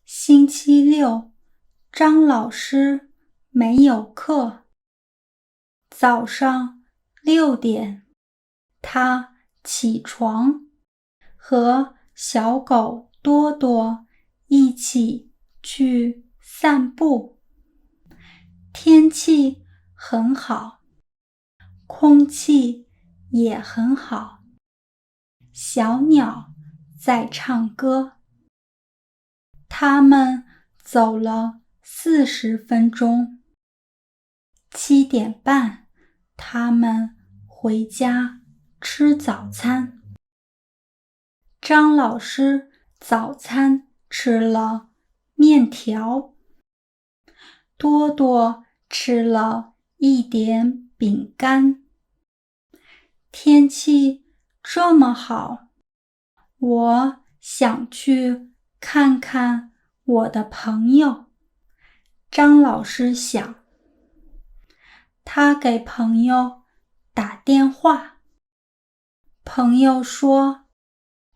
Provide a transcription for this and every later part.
星期六，张老师没有课。早上6点，他起床，和小狗多多一起去散步。天气很好，空气也很好，小鸟在唱歌。他们走了40分钟，7点半，他们回家吃早餐。张老师早餐吃了面条，多多吃了一点饼干。天气这么好，我想去看看我的朋友。张老师想，他给朋友打电话。朋友说，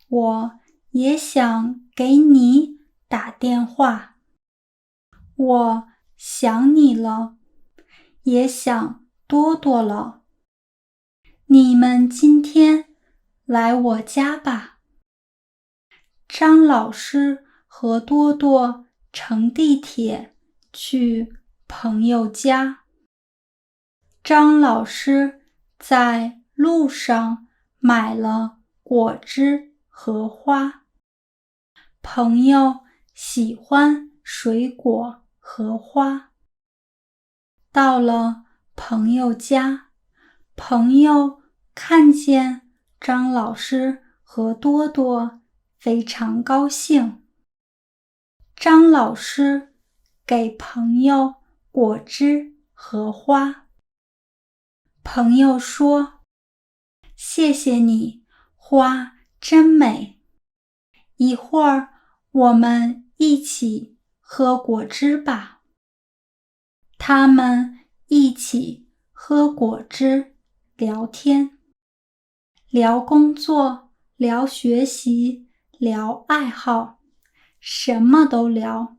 我也想给你打电话，我想你了，也想多多了。你们今天来我家吧。张老师和多多乘地铁去朋友家。张老师在路上买了果汁和花。朋友喜欢水果和花。到了朋友家，朋友看见张老师和多多，非常高兴。张老师给朋友果汁和花。朋友说，谢谢你，花真美。一会儿我们一起喝果汁吧。他们一起喝果汁，聊天，聊工作，聊学习，聊爱好，什么都聊。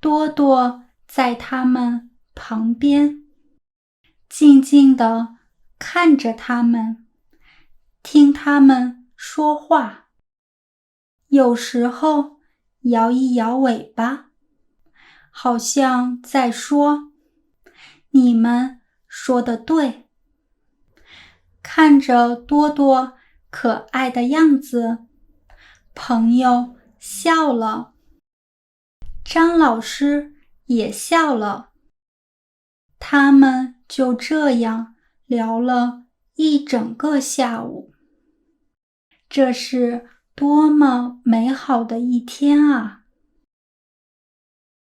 多多在他们旁边，静静地看着他们，听他们说话。有时候摇一摇尾巴，好像在说，你们说得对。看着多多可爱的样子，朋友笑了，张老师也笑了。他们就这样聊了一整个下午。这是多么美好的一天啊！